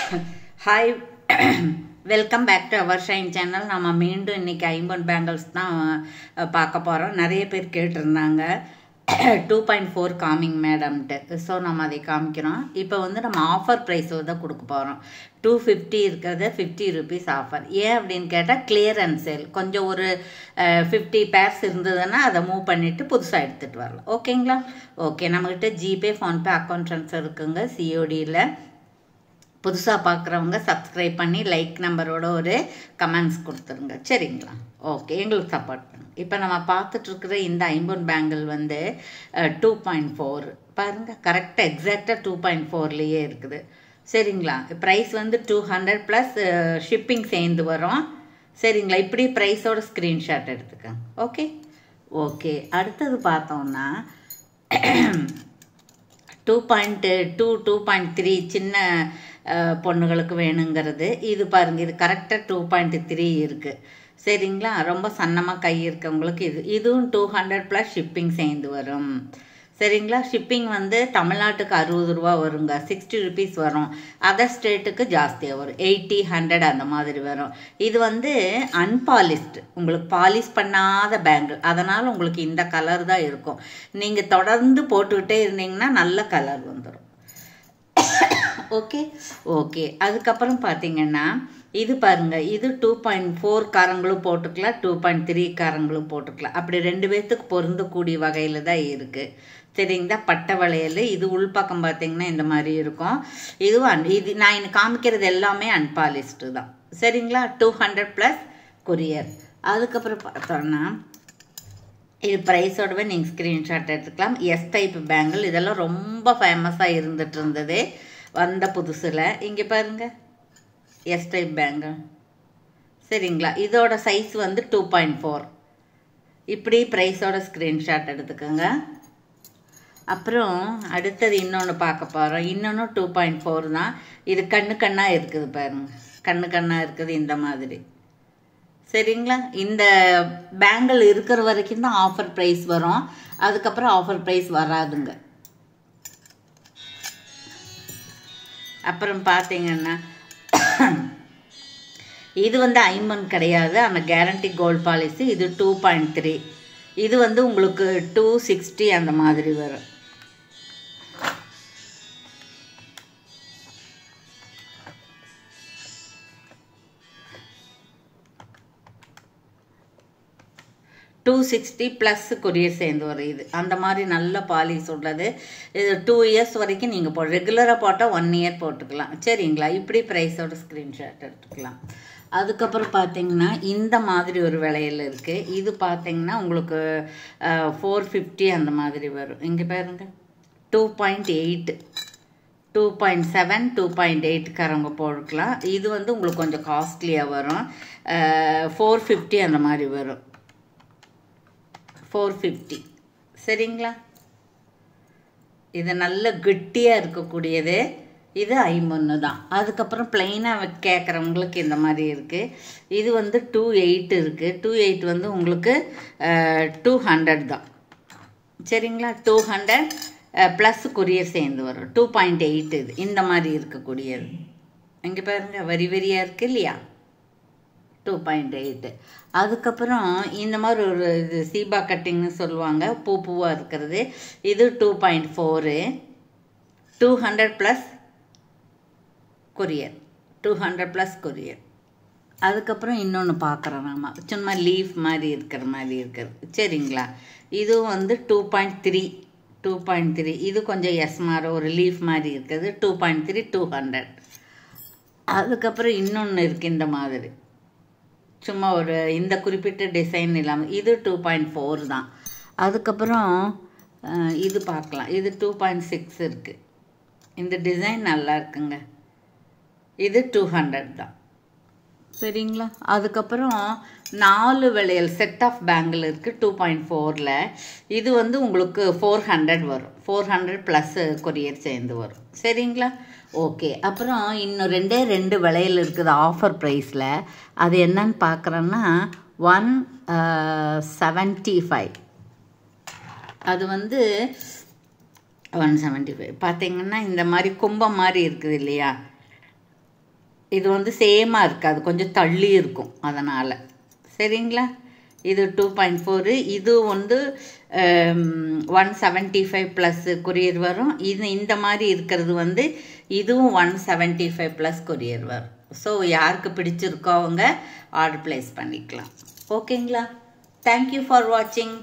Hi, welcome back to our Shine channel. நம்ம மீண்டும் இன்னைக்கு ஐம்பன் பேங்கிள்ஸ் தான் பார்க்க போகிறோம். நிறைய பேர் கேட்டிருந்தாங்க 2.4 காமிங் மேடம்ட்டு. ஸோ நம்ம அதை காமிக்கிறோம். இப்போ வந்து நம்ம ஆஃபர் ப்ரைஸில் தான் கொடுக்க போகிறோம். 250 இருக்கிறது 50 rupees ஆஃபர். ஏன் அப்படின்னு கேட்டால் கிளியரன்ஸ் சேல். கொஞ்சம் ஒரு 50 பேர்ஸ் இருந்ததுன்னா அதை மூவ் பண்ணிவிட்டு புதுசாக எடுத்துகிட்டு வரலாம். ஓகேங்களா? ஓகே, நம்மக்கிட்ட ஜிபே ஃபோன்பே அக்கௌண்ட் ட்ரான்ஸ்ஃபர் இருக்குங்க. சிஓடியில் புதுசாக பார்க்குறவங்க சப்ஸ்கிரைப் பண்ணி லைக் நம்பரோட ஒரு கமெண்ட்ஸ் கொடுத்துருங்க. சரிங்களா? ஓகே, எங்களுக்கு சப்போர்ட் பண்ணுங்க. இப்போ நம்ம பார்த்துட்ருக்குற இந்த ஐம்பன் பேங்கிள் வந்து 2.4 பாருங்கள், கரெக்டாக எக்ஸாக்டாக 2.4லேயே இருக்குது. சரிங்களா? ப்ரைஸ் வந்து 200 ப்ளஸ் ஷிப்பிங் சேர்ந்து வரும். சரிங்களா? இப்படி ப்ரைஸோட ஸ்க்ரீன்ஷாட் எடுத்துக்கோங்க. ஓகே ஓகே, அடுத்தது பார்த்தோம்னா 2.2 2.3 சின்ன பொண்ணுகளுக்கு வேணுங்கிறது. இது பாருங்கள், இது கரெக்டாக 2.3 இருக்குது. சரிங்களா? ரொம்ப சன்னமாக கை இருக்கவங்களுக்கு இதுவும் 200 ப்ளஸ் ஷிப்பிங் சேர்ந்து வரும். சரிங்களா? ஷிப்பிங் வந்து தமிழ்நாட்டுக்கு 60 ரூபா வருங்க, 60 rupees வரும். அதர் ஸ்டேட்டுக்கு ஜாஸ்தியாக வரும், 80 100 அந்த மாதிரி வரும். இது வந்து அன்பாலிஸ்டு, உங்களுக்கு பாலிஷ் பண்ணாத பேங்கிள், அதனால் உங்களுக்கு இந்த கலர் தான் இருக்கும். நீங்கள் தொடர்ந்து போட்டுக்கிட்டே இருந்தீங்கன்னா நல்ல கலர் வந்துடும். ஓகே ஓகே, அதுக்கப்புறம் பார்த்தீங்கன்னா இது பாருங்கள், இது 2.4 காரங்களும் போட்டுக்கலாம், 2.3 காரங்களும் போட்டுக்கலாம். அப்படி ரெண்டு பேர்த்துக்கு பொருந்தக்கூடிய வகையில் தான் இருக்குது. சரிங்களா? பட்டை வளையல், இது உள்பக்கம் பார்த்தீங்கன்னா இந்த மாதிரி இருக்கும். இதுவும் இது நான் இன்னும் காமிக்கிறது எல்லாமே அன்பாலிஸ்டு தான். சரிங்களா? 200 ப்ளஸ் கொரியர். அதுக்கப்புறம் பார்த்தோன்னா இது ப்ரைஸோடவே நீங்கள் ஸ்க்ரீன்ஷாட் எடுத்துக்கலாம். எஸ் டைப் பேங்கிள், இதெல்லாம் ரொம்ப ஃபேமஸாக இருந்துட்டு இருந்தது வந்த புதுசில். இங்கே பாருங்கள், எஸ் டைப் பேங்கிள். சரிங்களா? இதோட சைஸ் வந்து 2.4. இப்படி ப்ரைஸோட ஸ்க்ரீன்ஷாட் எடுத்துக்கோங்க. அப்புறம் அடுத்தது இன்னொன்று பார்க்க போகிறோம். இன்னொன்று 2.4 தான். இது கண்ணாக இருக்குது பாருங்க, கண்ணாக இருக்குது இந்த மாதிரி. சரிங்களா? இந்த பேங்கிள் இருக்கிற வரைக்கும் தான் ஆஃபர் ப்ரைஸ் வரும். அதுக்கப்புறம் ஆஃபர் ப்ரைஸ் வராதுங்க. அப்புறம் பார்த்தீங்கன்னா இது வந்து ஐம்பன் கிடையாது, அந்த கேரண்டி கோல்ட் பாலிசி. இது 2.3. இது வந்து உங்களுக்கு 260 அந்த மாதிரி வரும். $260 ப்ளஸ் கொரியர் சேர்ந்து வரும். இது அந்த மாதிரி நல்ல பாலிஸ் உள்ளது. இது 2 years வரைக்கும் நீங்கள் ரெகுலராக போட்டால் 1 year போட்டுக்கலாம். சரிங்களா? இப்படி ப்ரைஸோட ஸ்க்ரீன்ஷாட் எடுத்துக்கலாம். அதுக்கப்புறம் பார்த்தீங்கன்னா இந்த மாதிரி ஒரு விலையில் இருக்குது. இது பார்த்தீங்கன்னா உங்களுக்கு 450 அந்த மாதிரி வரும். இங்கே பாருங்க, 2.8 2.7 2.8 காரங்க போட்டுக்கலாம். இது வந்து உங்களுக்கு கொஞ்சம் காஸ்ட்லியாக வரும், 450 அந்த மாதிரி வரும், 450. சரிங்களா? இது நல்ல கெட்டியாக இருக்கக்கூடியது. இது 51 தான். அதுக்கப்புறம் பிளெயினாக கேட்குறவங்களுக்கு இந்த மாதிரி இருக்குது. இது வந்து 2.8 இருக்குது. 2.8 வந்து உங்களுக்கு 200 தான். சரிங்களா? 200 ப்ளஸ் கொரியர் சேர்ந்து வரும். 2.8 இது இந்த மாதிரி இருக்கக்கூடியது. இங்கே பாருங்க, வரி வரியாக இருக்குது இல்லையா? 2.8. அதுக்கப்புறம் இந்த மாதிரி ஒரு இது சீபா கட்டிங்னு சொல்லுவாங்க, பூவாக இருக்கிறது. இது 2.4, 200 ப்ளஸ் கொரியர், 200 ப்ளஸ் கொரியர். அதுக்கப்புறம் இன்னொன்று பார்க்குறோம் நம்ம, சும்மா லீஃப் மாதிரி இருக்கிற மாதிரி இருக்கிறது. சரிங்களா? இதுவும் வந்து 2.3. இது கொஞ்சம் எஸ் மாதிரி ஒரு லீஃப் மாதிரி இருக்குது. 2.3 200. அதுக்கப்புறம் இன்னொன்று இருக்குது இந்த மாதிரி, சும்மா ஒரு இந்த குறிப்பிட்ட டிசைன் இல்லாமல். இது 2.4 தான். அதுக்கப்புறம் இது பார்க்கலாம், இது 2.6 இருக்குது. இந்த டிசைன் நல்லா இருக்குங்க. இது 200 தான். சரிங்களா? அதுக்கப்புறம் 4 வளையல் செட் ஆஃப் பேங்கிள் இருக்குது 2.4ல். இது வந்து உங்களுக்கு 400 வரும், 400 ப்ளஸ் கொரியர் சேர்ந்து வரும். சரிங்களா? ஓகே. அப்புறம் இன்னும் 2 வளையல் இருக்குது ஆஃபர் ப்ரைஸில். அது என்னன்னு பார்க்குறோன்னா 175. அது வந்து 175 பார்த்தீங்கன்னா இந்த மாதிரி கும்பம் மாதிரி இருக்குது இல்லையா? இது வந்து சேமாக இருக்காது, கொஞ்சம் தள்ளி இருக்கும், அதனால். சரிங்களா? இது 2.4. இது வந்து 175 ப்ளஸ் கொரியர் வரும். இது இந்த மாதிரி இருக்கிறது வந்து இதுவும் 175 ப்ளஸ் கொரியர் வரும். ஸோ யாருக்கு பிடிச்சிருக்கோ அவங்க ஆர்டர் ப்ளேஸ் பண்ணிக்கலாம். ஓகேங்களா? தேங்க்யூ ஃபார் வாட்சிங்.